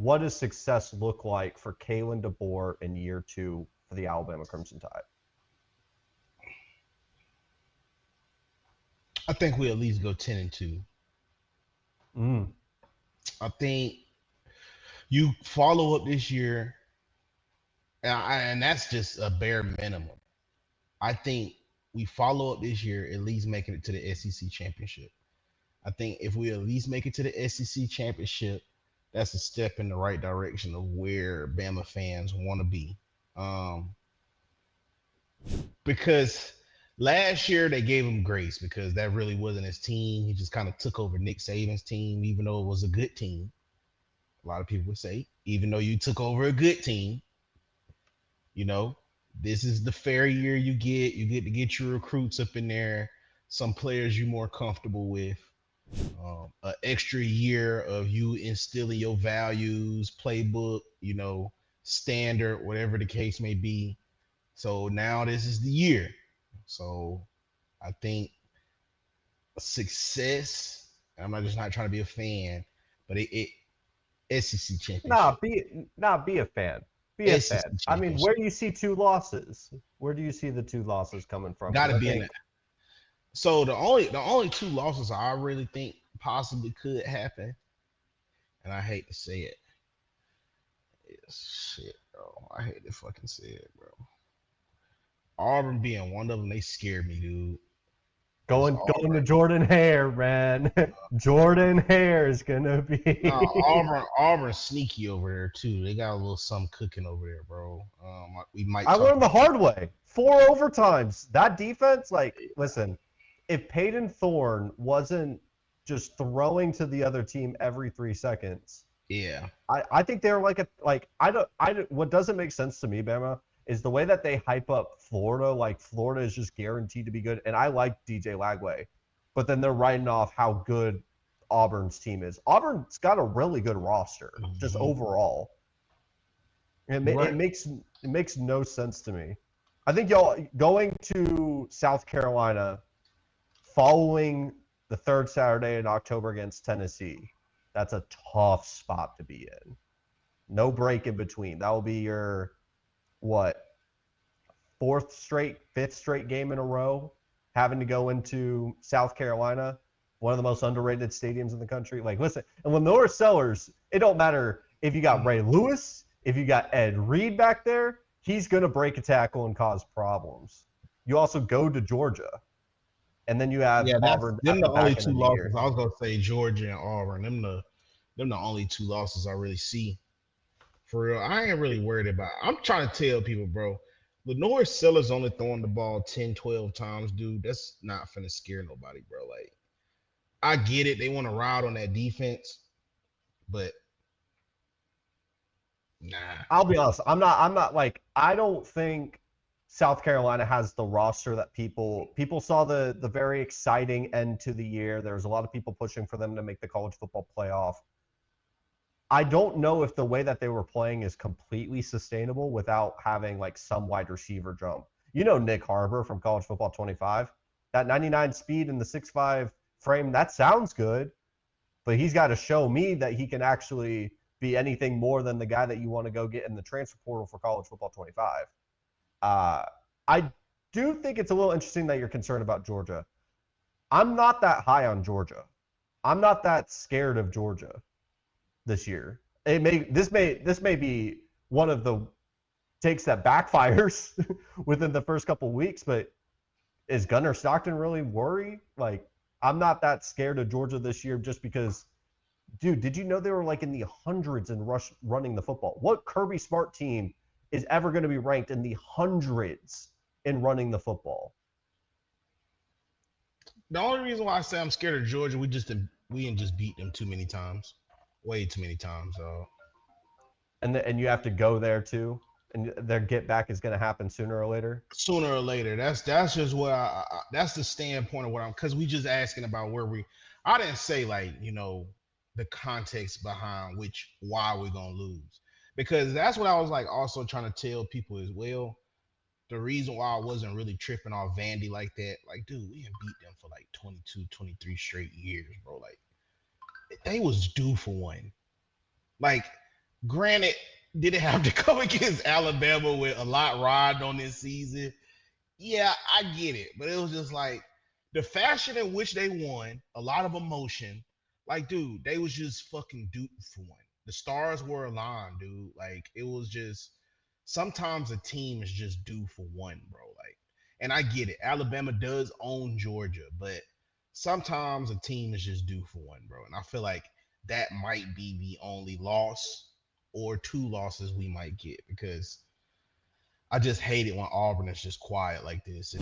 what does success look like for Kalen DeBoer in year 2 for the Alabama Crimson Tide? I think we at least go 10-2. I think you follow up this year, and that's just a bare minimum. I think we follow up this year, at least making it to the SEC championship. I think if we at least make it to the SEC championship, that's a step in the right direction of where Bama fans want to be. Because last year they gave him grace because that really wasn't his team. He just kind of took over Nick Saban's team, even though it was a good team. A lot of people would say, even though you took over a good team, you know, this is the fair year you get. You get to get your recruits up in there, some players you're more comfortable with, an extra year of you instilling your values, playbook, standard, whatever the case may be. So now this is the year. So I think success. I'm not trying to be a fan, but it SEC championship. Be a fan. Be a SEC fan. I mean, where championship. do you see 2 losses? Where do you see the 2 losses coming from? Got Because to I be in think that. So the only 2 losses I really think possibly could happen, and I hate to say it, is shit, bro. I hate to fucking say it, bro. Auburn being one of them, they scared me, dude. Because going to Jordan Hare, man. Jordan Hare is gonna no, be. Auburn's sneaky over there too. They got a little something cooking over there, bro. We might I talk learned the about hard way. 4 overtimes. That defense, listen, if Peyton Thorne wasn't just throwing to the other team every 3 seconds, yeah. I think they're what doesn't make sense to me, Bama, is the way that they hype up Florida. Like Florida is just guaranteed to be good, and I like DJ Lagway, but then they're writing off how good Auburn's team is. Auburn's got a really good roster, just overall. It makes no sense to me. I think y'all going to South Carolina following the 3rd Saturday in October against Tennessee. That's a tough spot to be in. No break in between. That will be your what, 5th straight game in a row, having to go into South Carolina, one of the most underrated stadiums in the country. Like, listen, and Lenore Sellers, it don't matter if you got Ray Lewis, if you got Ed Reed back there, he's going to break a tackle and cause problems. You also go to Georgia, and then you have Auburn them at the the only back end 2 of the losses. year. I was gonna say Georgia and Auburn. Them the only 2 losses I really see. For real, I ain't really worried about it. I'm trying to tell people, bro. Lenore Sellers only throwing the ball 10, 12 times, dude. That's not finna scare nobody, bro. Like, I get it. They want to ride on that defense, but nah. I'll be honest. I'm not like, I don't think South Carolina has the roster that people saw the very exciting end to the year. There was a lot of people pushing for them to make the college football playoff. I don't know if the way that they were playing is completely sustainable without having like some wide receiver jump. Nick Harbor from College Football 25, that 99 speed and the 6'5" frame, that sounds good, but he's got to show me that he can actually be anything more than the guy that you want to go get in the transfer portal for College Football 25. I do think it's a little interesting that you're concerned about Georgia. I'm not that high on Georgia. I'm not that scared of Georgia this year. This may be one of the takes that backfires within the first couple of weeks, but is Gunnar Stockton really worried? Like, I'm not that scared of Georgia this year just because, dude, did you know they were like in the hundreds in running the football? What Kirby Smart team is ever going to be ranked in the hundreds in running the football? The only reason why I say I'm scared of Georgia, we didn't just beat them too many times, way too many times. And you have to go there too, and their get back is going to happen sooner or later. Sooner or later, that's just what that's the standpoint of what I'm, because we just asking about where we. I didn't say like the context behind why we're gonna lose, because that's what I was like also trying to tell people as well. The reason why I wasn't really tripping off Vandy like that, like, dude, we didn't beat them for like 22, 23 straight years, bro. Like, they was due for one. Like, Granted, did it have to come against Alabama with a lot riding on this season? Yeah, I get it, but it was just like the fashion in which they won, a lot of emotion. Like, dude, they was just fucking due for one. The stars were aligned, dude. Like, it was just sometimes a team is just due for one, bro. Like, and I get it. Alabama does own Georgia, but sometimes a team is just due for one, bro. And I feel like that might be the only loss or two losses we might get because I just hate it when Auburn is just quiet like this.